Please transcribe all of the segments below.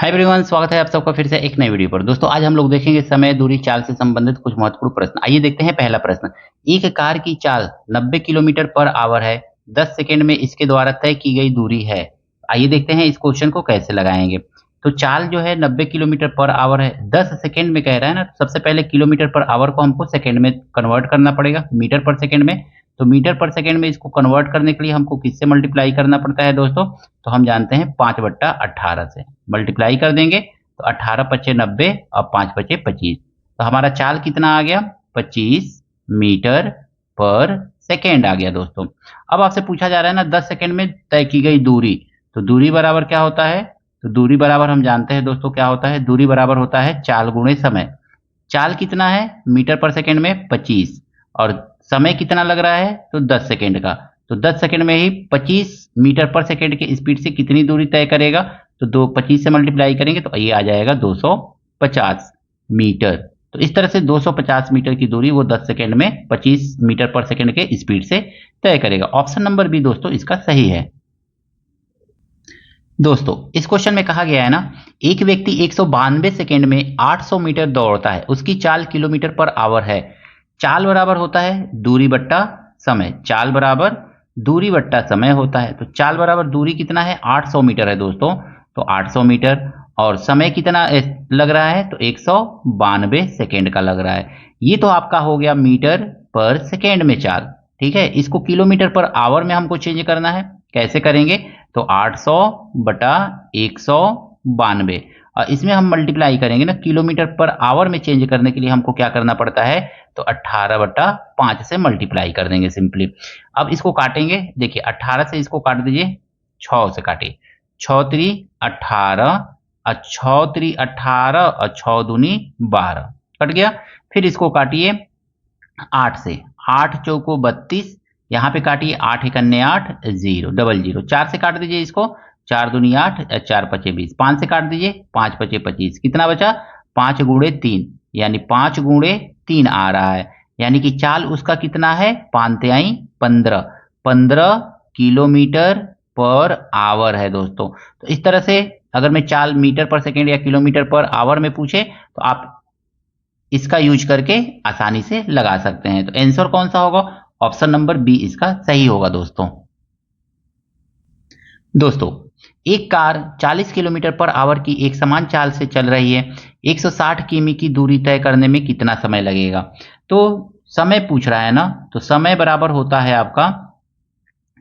Hi everyone, स्वागत है आप सबका फिर से एक नई वीडियो पर। दोस्तों आज हम लोग देखेंगे समय, दूरी, चाल से संबंधित कुछ महत्वपूर्ण प्रश्न। आइए देखते हैं पहला प्रश्न। एक कार की चाल 90 किलोमीटर पर आवर है, 10 सेकंड में इसके द्वारा तय की गई दूरी है। आइए देखते हैं इस क्वेश्चन को कैसे लगाएंगे। तो चाल जो है 90 किलोमीटर पर आवर है, 10 सेकंड में कह रहा है ना। सबसे पहले किलोमीटर पर आवर को हमको सेकंड में कन्वर्ट करना पड़ेगा, मीटर पर सेकंड में। तो मीटर पर सेकंड में इसको कन्वर्ट करने के लिए हमको किससे मल्टीप्लाई करना पड़ता है दोस्तों? तो हम जानते हैं 5/18 से मल्टीप्लाई कर देंगे तो 18 पच्चे 90 और 5 बचे 25। तो हमारा चाल कितना आ गया? 25 मीटर पर सेकेंड आ गया दोस्तों। अब आपसे पूछा जा रहा है ना 10 सेकेंड में तय की गई दूरी। तो दूरी बराबर क्या होता है? तो दूरी बराबर हम जानते हैं दोस्तों क्या होता है। दूरी बराबर होता है चाल गुणे समय। चाल कितना है मीटर पर सेकेंड में? 25। और समय कितना लग रहा है? तो 10 सेकेंड का। तो 10 सेकेंड में ही 25 मीटर पर सेकेंड की स्पीड से कितनी दूरी तय करेगा? तो 25 से मल्टीप्लाई करेंगे तो ये आ जाएगा 250 मीटर। तो इस तरह से 250 मीटर की दूरी वो 10 सेकेंड में 25 मीटर पर सेकेंड के स्पीड से तय करेगा। ऑप्शन नंबर बी दोस्तों इसका सही है। दोस्तों इस क्वेश्चन में कहा गया है ना, एक व्यक्ति 192 सेकेंड में 800 मीटर दौड़ता है, उसकी चाल किलोमीटर पर आवर है। चाल बराबर होता है दूरी बट्टा समय। चाल बराबर दूरी बट्टा समय होता है। तो चाल बराबर दूरी कितना है? 800 मीटर है दोस्तों। तो 800 मीटर और समय कितना लग रहा है? तो 192 सेकेंड का लग रहा है। ये तो आपका हो गया मीटर पर सेकेंड में चाल। ठीक है, इसको किलोमीटर पर आवर में हमको चेंज करना है। कैसे करेंगे? तो 800 बटा 192 और इसमें हम मल्टीप्लाई करेंगे ना, किलोमीटर पर आवर में चेंज करने के लिए हमको क्या करना पड़ता है? तो 18/5 से मल्टीप्लाई कर देंगे सिंपली। अब इसको काटेंगे, देखिए 18 से इसको काट दीजिए, 6 से काटिए। 6 3 18 और 6 3 18 और 6 दूनी 12 कट गया। फिर इसको काटिए 8 से, 8 चौको 32, यहाँ पे काटिए 8 1 8 0 00। 4 से काट दीजिए इसको, 4 दूनी 8 4 पचे 20। 5 से काट दीजिए, 5 पचे 25। कितना बचा? 5 गुणे 3 यानी 5 गुणे 3 आ रहा है। यानी कि चाल उसका कितना है? 5 तिहाई 15 किलोमीटर पर आवर है दोस्तों। तो इस तरह से अगर मैं चाल मीटर पर सेकेंड या किलोमीटर पर आवर में पूछे तो आप इसका यूज करके आसानी से लगा सकते हैं। तो आंसर कौन सा होगा? ऑप्शन नंबर बी इसका सही होगा दोस्तों। दोस्तों एक कार 40 किलोमीटर पर आवर की एक समान चाल से चल रही है, 160 किमी की दूरी तय करने में कितना समय लगेगा? तो समय पूछ रहा है ना, तो समय बराबर होता है आपका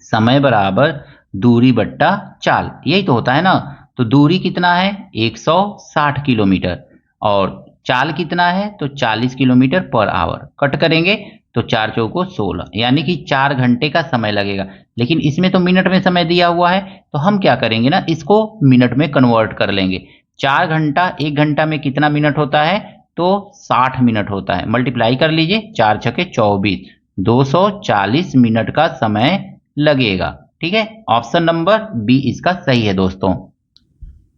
समय बराबर दूरी बट्टा चाल, यही तो होता है ना। तो दूरी कितना है? 160 किलोमीटर और चाल कितना है? तो 40 किलोमीटर पर आवर। कट करेंगे तो 4 चौको 16 यानी कि 4 घंटे का समय लगेगा। लेकिन इसमें तो मिनट में समय दिया हुआ है, तो हम क्या करेंगे ना, इसको मिनट में कन्वर्ट कर लेंगे। 4 घंटा, 1 घंटा में कितना मिनट होता है? तो 60 मिनट होता है। मल्टीप्लाई कर लीजिए, 4 छके 24, 240 मिनट का समय लगेगा। ठीक है, ऑप्शन नंबर बी इसका सही है दोस्तों।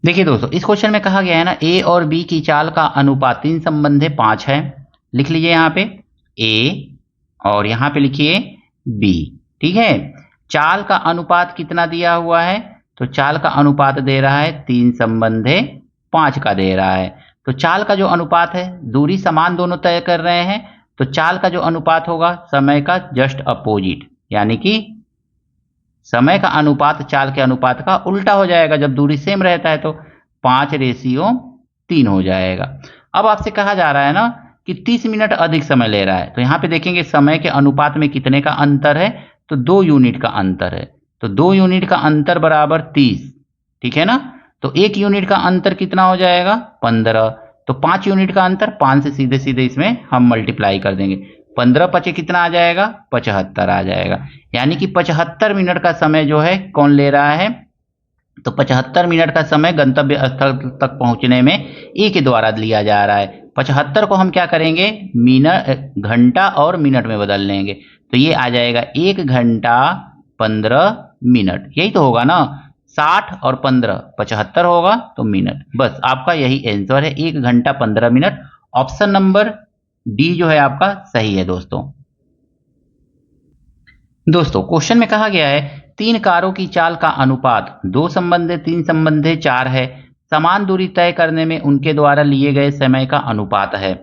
देखिए दोस्तों इस क्वेश्चन में कहा गया है ना, ए और बी की चाल का अनुपात 3 संबंधे 5 है। लिख लीजिए यहाँ पे ए और यहाँ पे लिखिए बी। ठीक है, चाल का अनुपात कितना दिया हुआ है? तो चाल का अनुपात दे रहा है 3 संबंधे 5 का दे रहा है। तो चाल का जो अनुपात है, दूरी समान दोनों तय कर रहे हैं, तो चाल का जो अनुपात होगा समय का जस्ट अपोजिट, यानी कि समय का अनुपात चाल के अनुपात का उल्टा हो जाएगा। जब दूरी सेम रहता है तो 5:3 हो जाएगा। अब आपसे कहा जा रहा है ना कि 30 मिनट अधिक समय ले रहा है, तो यहाँ पे देखेंगे समय के अनुपात में कितने का अंतर है? तो 2 यूनिट का अंतर है। तो 2 यूनिट का अंतर बराबर 30। ठीक है ना, तो 1 यूनिट का अंतर कितना हो जाएगा? 15। तो 5 यूनिट का अंतर, 5 से सीधे सीधे इसमें हम मल्टीप्लाई कर देंगे। 15 पचे कितना आ जाएगा? 75 आ जाएगा। यानी कि 75 मिनट का समय जो है कौन ले रहा है? तो 75 मिनट का समय गंतव्य स्थल तक पहुंचने में ए के द्वारा लिया जा रहा है। 75 को हम क्या करेंगे? मिनट, घंटा और मिनट में बदल लेंगे, तो ये आ जाएगा 1 घंटा 15 मिनट। यही तो होगा ना, 60 और 15 75 होगा तो मिनट। बस आपका यही आंसर है, 1 घंटा 15 मिनट। ऑप्शन नंबर डी जो है आपका सही है दोस्तों। दोस्तों क्वेश्चन में कहा गया है 3 कारों की चाल का अनुपात 2 संबंधे 3 संबंधे 4 है, समान दूरी तय करने में उनके द्वारा लिए गए समय का अनुपात है।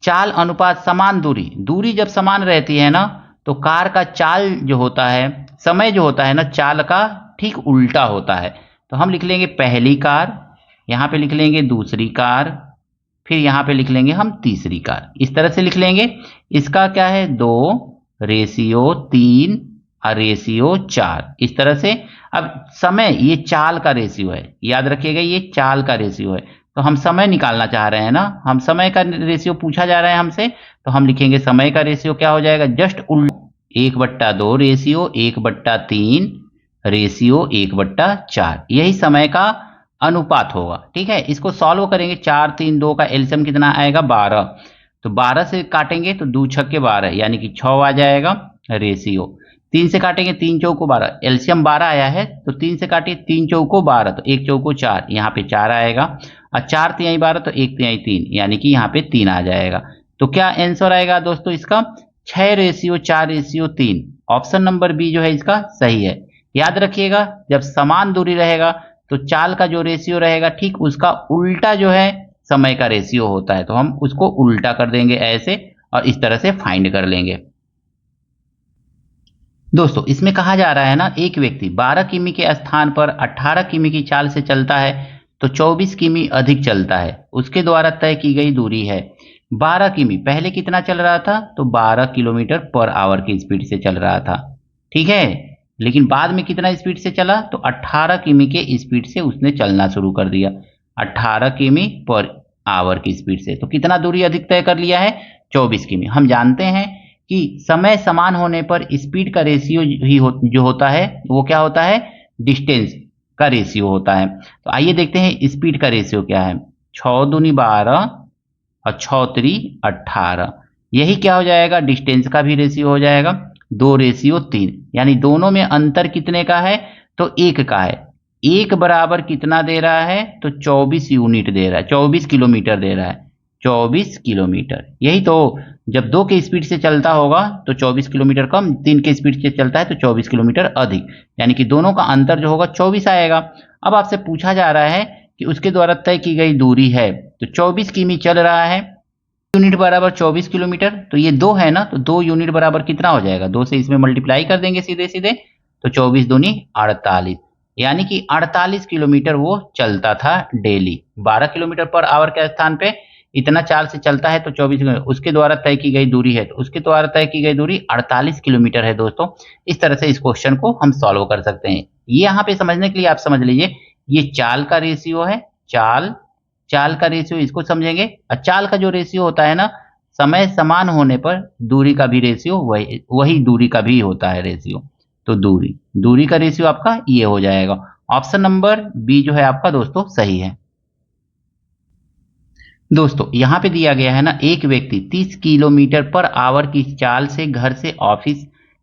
चाल अनुपात समान दूरी, दूरी जब समान रहती है ना तो कार का चाल जो होता है, समय जो होता है ना चाल का ठीक उल्टा होता है। तो हम लिख लेंगे पहली कार, यहाँ पे लिख लेंगे दूसरी कार, फिर यहाँ पे लिख लेंगे हम तीसरी कार। इस तरह से लिख लेंगे। इसका क्या है 2 रेशियो 3 और रेशियो 4, इस तरह से। अब समय ये चाल का रेशियो है, याद रखिएगा ये चाल का रेशियो है। तो हम समय निकालना चाह रहे हैं ना, हम समय का रेशियो पूछा जा रहा है हमसे, तो हम लिखेंगे समय का रेशियो क्या हो जाएगा, जस्ट उल्टा 1/2 रेशियो 1/3 रेशियो 1/4, यही समय का अनुपात होगा। ठीक है, इसको सॉल्व करेंगे। 4 3 2 का एलसीएम कितना आएगा 12, तो 12 से काटेंगे तो 2 छक्के 12 यानी कि 6 आ जाएगा रेशियो। 3 से काटेंगे 3 चौको 12, एलसीएम 12 आया है तो 3 से काटिए 3 चौको 12 तो 1 चौको 4, यहाँ पे 4 आएगा, और 4 तिहाई 12 तो 1 तिहाई 3 यानी कि यहाँ पे 3 आ जाएगा। तो क्या आंसर आएगा दोस्तों इसका 6 ratio 4 ratio 3। Option number B जो है इसका सही है। याद रखिएगा जब समान दूरी रहेगा तो चाल का जो रेशियो रहेगा ठीक उसका उल्टा जो है समय का रेशियो होता है, तो हम उसको उल्टा कर देंगे ऐसे और इस तरह से फाइंड कर लेंगे। दोस्तों इसमें कहा जा रहा है ना, एक व्यक्ति 12 किमी के स्थान पर 18 किमी की चाल से चलता है तो 24 किमी अधिक चलता है, उसके द्वारा तय की गई दूरी है 12 किमी। पहले कितना चल रहा था, तो 12 किलोमीटर पर आवर की स्पीड से चल रहा था। ठीक है, लेकिन बाद में कितना स्पीड से चला, तो 18 किमी के स्पीड से उसने चलना शुरू कर दिया, 18 किमी पर आवर की स्पीड से। तो कितना दूरी अधिक तय कर लिया है, 24 किमी। हम जानते हैं कि समय समान होने पर स्पीड का रेशियो ही जो होता है वो क्या होता है, डिस्टेंस का रेशियो होता है। तो आइए देखते हैं स्पीड का रेशियो क्या है। 6 दूनी 12 और 6 3 18, यही क्या हो जाएगा, डिस्टेंस का भी रेशियो हो जाएगा, 2 रेशियो 3, यानी दोनों में अंतर कितने का है, तो 1 का है। 1 बराबर कितना दे रहा है, तो 24 यूनिट दे रहा है, 24 किलोमीटर दे रहा है, 24 किलोमीटर। यही तो, जब 2 के स्पीड से चलता होगा तो 24 किलोमीटर कम, 3 के स्पीड से चलता है तो 24 किलोमीटर अधिक, यानी कि दोनों का अंतर जो होगा 24 आएगा। अब आपसे पूछा जा रहा है कि उसके द्वारा तय की गई दूरी है, तो 24 किमी चल रहा है, यूनिट बराबर 24 किलोमीटर, तो ये 2 है ना, तो 2 यूनिट बराबर कितना हो जाएगा, 2 से इसमें मल्टीप्लाई कर देंगे सीधे सीधे, तो 24 दूनी 48, यानी कि 48 किलोमीटर वो चलता था डेली। 12 किलोमीटर पर आवर के स्थान पे इतना चाल से चलता है तो 24 किलोमीटर, उसके द्वारा तय की गई दूरी है, तो उसके द्वारा तय की गई दूरी 48 किलोमीटर है दोस्तों। इस तरह से इस क्वेश्चन को हम सॉल्व कर सकते हैं। ये यहाँ पे समझने के लिए आप समझ लीजिए, ये चाल का रेशियो है, चाल का रेशियो इसको समझेंगे। और चाल का जो रेशियो होता है ना, समय समान होने पर दूरी का भी रेशियो वही दूरी का भी होता है रेशियो। तो दूरी का रेशियो आपका ये हो जाएगा। ऑप्शन नंबर बी जो है आपका दोस्तों सही है। दोस्तों यहाँ पे दिया गया है ना, एक व्यक्ति 30 किलोमीटर पर आवर की चाल से घर से ऑफिस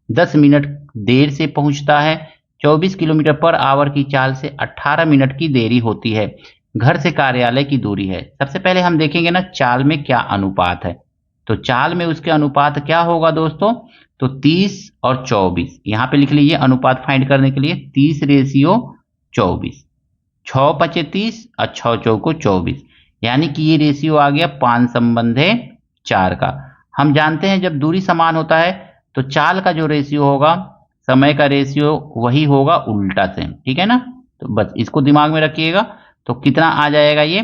10 मिनट देर से पहुंचता है, 24 किलोमीटर पर आवर की चाल से 18 मिनट की देरी होती है, घर से कार्यालय की दूरी है। सबसे पहले हम देखेंगे ना चाल में क्या अनुपात है, तो चाल में उसके अनुपात क्या होगा दोस्तों, तो 30 और 24, यहाँ पे लिख लीजिए अनुपात फाइंड करने के लिए 30 रेशियो 24, 6 पचे 30 और 6 चौको 24, यानी कि ये रेशियो आ गया 5 संबंधे 4 का। हम जानते हैं जब दूरी समान होता है तो चाल का जो रेशियो होगा, समय का रेशियो वही होगा उल्टा से। ठीक है ना, तो बस इसको दिमाग में रखिएगा। तो कितना आ जाएगा ये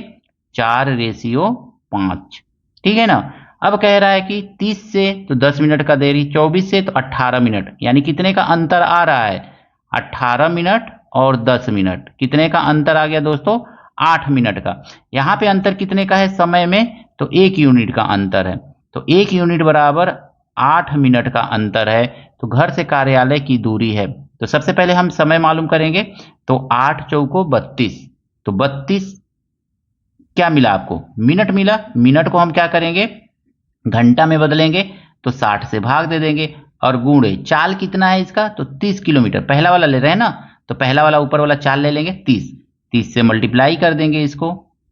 4 रेशियो 5। ठीक है ना, अब कह रहा है कि 30 से तो 10 मिनट का देरी, 24 से तो 18 मिनट, यानी कितने का अंतर आ रहा है, 18 मिनट और 10 मिनट, कितने का अंतर आ गया दोस्तों, 8 मिनट का। यहाँ पे अंतर कितने का है समय में, तो 1 यूनिट का अंतर है, तो 1 यूनिट बराबर 8 मिनट का अंतर है। तो घर से कार्यालय की दूरी है, तो सबसे पहले हम समय मालूम करेंगे, तो 8 चौको 32, तो 32 क्या मिला आपको, मिनट मिला। मिनट को हम क्या करेंगे, घंटा में बदलेंगे, तो 60 से भाग दे देंगे और गुणे चाल कितना है इसका, तो 30 किलोमीटर, पहला वाला ले रहे हैं ना, तो पहला वाला ऊपर वाला चाल ले लेंगे 30 से मल्टीप्लाई कर देंगे इसको,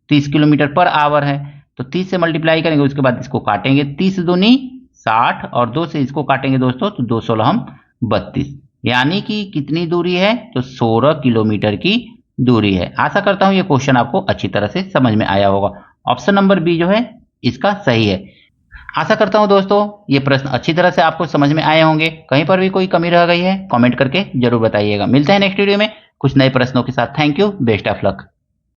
30 किलोमीटर पर आवर है, तो 30 से मल्टीप्लाई करेंगे, उसके बाद इसको काटेंगे, 30 दूनी 60 और 2 से इसको काटेंगे दोस्तों, तो 2 16 32, यानी कि कितनी दूरी है, तो 16 किलोमीटर की दूरी है। आशा करता हूं ये क्वेश्चन आपको अच्छी तरह से समझ में आया होगा। ऑप्शन नंबर बी जो है इसका सही है। आशा करता हूं दोस्तों ये प्रश्न अच्छी तरह से आपको समझ में आए होंगे। कहीं पर भी कोई कमी रह गई है कमेंट करके जरूर बताइएगा। मिलते हैं नेक्स्ट वीडियो में कुछ नए प्रश्नों के साथ। Thank you, best of luck.